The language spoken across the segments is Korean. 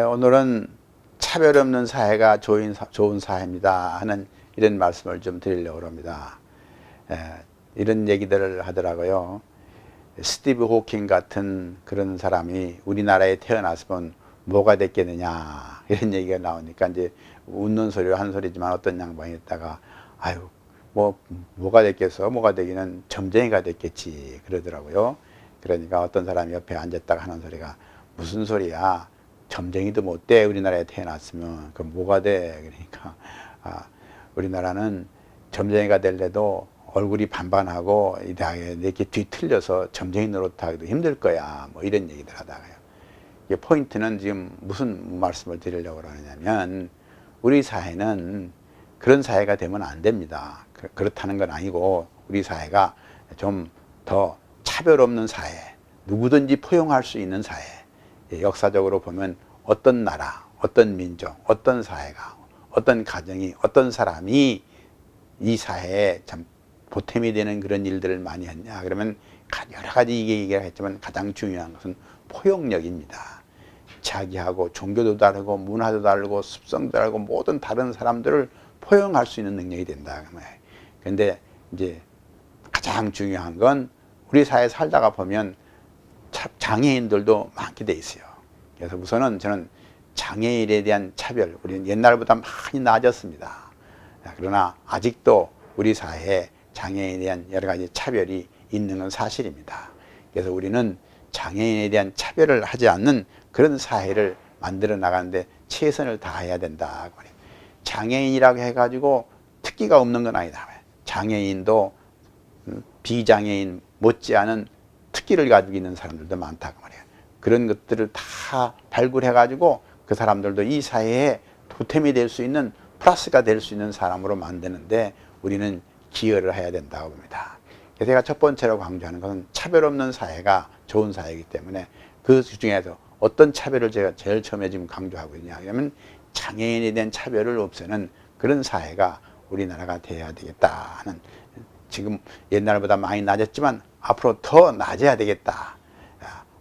오늘은 차별 없는 사회가 좋은 사회입니다 하는 이런 말씀을 좀 드리려고 합니다. 이런 얘기들을 하더라고요. 스티브 호킹 같은 그런 사람이 우리나라에 태어났으면 뭐가 됐겠느냐 이런 얘기가 나오니까 이제 웃는 소리로 한 소리지만 어떤 양반이 있다가 아유 뭐가 됐겠어, 뭐가 되기는 점쟁이가 됐겠지 그러더라고요. 그러니까 어떤 사람이 옆에 앉았다가 하는 소리가 무슨 소리야, 점쟁이도 못 돼, 우리나라에 태어났으면. 그럼 뭐가 돼? 그러니까 우리나라는 점쟁이가 될래도 얼굴이 반반하고 이렇게 뒤틀려서 점쟁이 노릇하기도 힘들 거야, 뭐 이런 얘기들 하다가요. 이게 포인트는 지금 무슨 말씀을 드리려고 하느냐면, 우리 사회는 그런 사회가 되면 안 됩니다. 그렇다는 건 아니고, 우리 사회가 좀 더 차별 없는 사회, 누구든지 포용할 수 있는 사회. 역사적으로 보면 어떤 나라, 어떤 민족, 어떤 사회가, 어떤 가정이, 어떤 사람이 이 사회에 참 보탬이 되는 그런 일들을 많이 했냐 그러면 여러 가지 얘기가 했지만 가장 중요한 것은 포용력입니다. 자기하고 종교도 다르고 문화도 다르고 습성도 다르고 모든 다른 사람들을 포용할 수 있는 능력이 된다. 그런데 이제 가장 중요한 건 우리 사회에 살다가 보면 장애인들도 많게 돼 있어요. 그래서 우선은 저는 장애인에 대한 차별, 우리는 옛날보다 많이 나아졌습니다. 그러나 아직도 우리 사회에 장애인에 대한 여러 가지 차별이 있는 건 사실입니다. 그래서 우리는 장애인에 대한 차별을 하지 않는 그런 사회를 만들어 나가는데 최선을 다해야 된다. 장애인이라고 해가지고 특기가 없는 건 아니다. 장애인도 비장애인 못지않은 특기를 가지고 있는 사람들도 많다고 말이에요. 그런 것들을 다 발굴해가지고 그 사람들도 이 사회에 보탬이 될 수 있는, 플러스가 될 수 있는 사람으로 만드는데 우리는 기여를 해야 된다고 봅니다. 그래서 제가 첫 번째로 강조하는 것은 차별 없는 사회가 좋은 사회이기 때문에 그 중에서 어떤 차별을 제가 제일 처음에 지금 강조하고 있냐 하면 장애인에 대한 차별을 없애는 그런 사회가 우리나라가 되어야 되겠다 하는, 지금 옛날보다 많이 낮았지만 앞으로 더 낮아야 되겠다.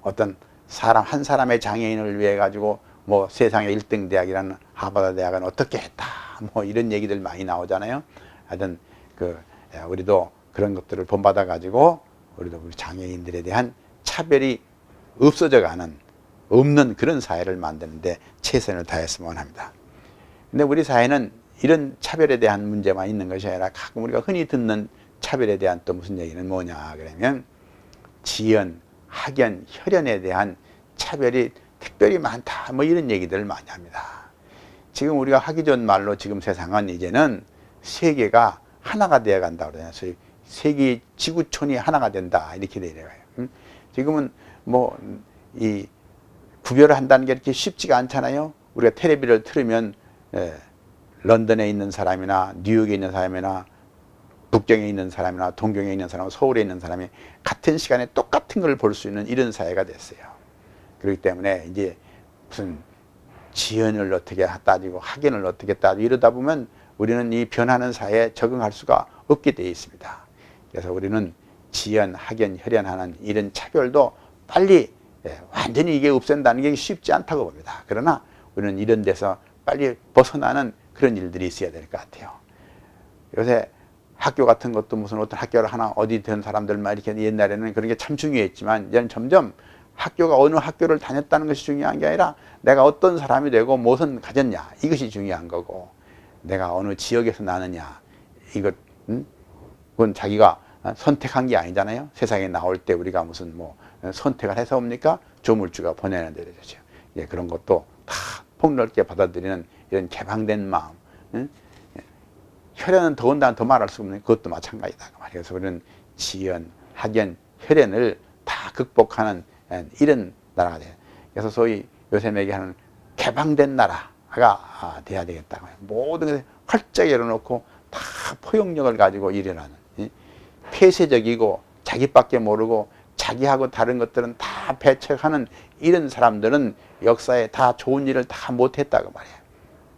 어떤 사람 한 사람의 장애인을 위해 가지고 뭐 세상의 1등 대학이라는 하버드 대학은 어떻게 했다, 뭐 이런 얘기들 많이 나오잖아요. 하여튼 우리도 그런 것들을 본받아 가지고 우리도 우리 장애인들에 대한 차별이 없는 그런 사회를 만드는데 최선을 다했으면 합니다. 근데 우리 사회는 이런 차별에 대한 문제만 있는 것이 아니라 가끔 우리가 흔히 듣는 차별에 대한 또 무슨 얘기는 뭐냐 그러면 지연, 학연, 혈연에 대한 차별이 특별히 많다, 뭐 이런 얘기들을 많이 합니다. 지금 우리가 하기 전 말로 지금 세상은 이제는 세계가 하나가 되어 간다고 그러잖아요. 세계 지구촌이 하나가 된다 이렇게 되어가요. 지금은 뭐 이 구별을 한다는 게 이렇게 쉽지가 않잖아요. 우리가 텔레비를 틀으면 런던에 있는 사람이나 뉴욕에 있는 사람이나 북경에 있는 사람이나 동경에 있는 사람, 서울에 있는 사람이 같은 시간에 똑같은 걸 볼 수 있는 이런 사회가 됐어요. 그렇기 때문에 이제 무슨 지연을 어떻게 따지고 학연을 어떻게 따지고 이러다 보면 우리는 이 변하는 사회에 적응할 수가 없게 되어 있습니다. 그래서 우리는 지연, 학연, 혈연하는 이런 차별도 빨리 완전히 이게 없앤다는 게 쉽지 않다고 봅니다. 그러나 우리는 이런 데서 빨리 벗어나는 그런 일들이 있어야 될 것 같아요. 요새 학교 같은 것도 무슨 어떤 학교를 하나 어디 된 사람들만 이렇게, 옛날에는 그런 게 참 중요했지만 이제는 점점 학교가 어느 학교를 다녔다는 것이 중요한 게 아니라 내가 어떤 사람이 되고 무엇을 가졌냐 이것이 중요한 거고, 내가 어느 지역에서 나느냐 그건 자기가 선택한 게 아니잖아요. 세상에 나올 때 우리가 무슨 뭐 선택을 해서 옵니까? 조물주가 보내는 데죠. 그런 것도 다 폭넓게 받아들이는 이런 개방된 마음. 혈연은 더군다나 더 말할 수 없는 그것도 마찬가지다. 그래서 우리는 지연, 학연, 혈연을 다 극복하는 이런 나라가 돼요. 그래서 소위 요새 얘기하는 개방된 나라가 돼야 되겠다. 모든 것을 활짝 열어놓고 다 포용력을 가지고 일어나는, 폐쇄적이고 자기밖에 모르고 자기하고 다른 것들은 다 배척하는 이런 사람들은 역사에 다 좋은 일을 다 못했다고 말이에요.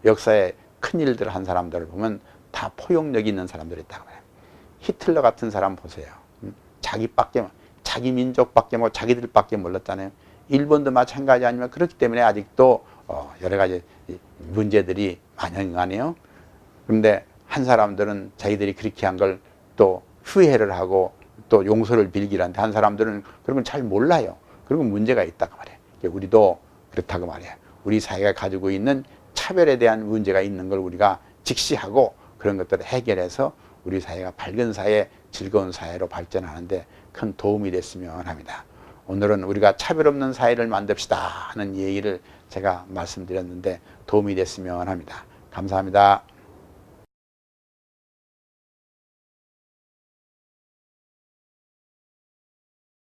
역사에 큰 일들을 한 사람들을 보면 다 포용력이 있는 사람들이 있다고 말해요. 히틀러 같은 사람 보세요. 자기 민족밖에 자기들밖에 몰랐잖아요. 일본도 마찬가지 아니면 그렇기 때문에 아직도 여러 가지 문제들이 만연하네요. 그런데 한 사람들은 자기들이 그렇게 한 걸 또 후회를 하고 또 용서를 빌기란데 한 사람들은 그런 걸 잘 몰라요. 그리고 문제가 있다고 말해요. 우리도 그렇다고 말해요. 우리 사회가 가지고 있는 차별에 대한 문제가 있는 걸 우리가 직시하고 그런 것들을 해결해서 우리 사회가 밝은 사회, 즐거운 사회로 발전하는데 큰 도움이 됐으면 합니다. 오늘은 우리가 차별 없는 사회를 만듭시다 하는 얘기를 제가 말씀드렸는데 도움이 됐으면 합니다. 감사합니다.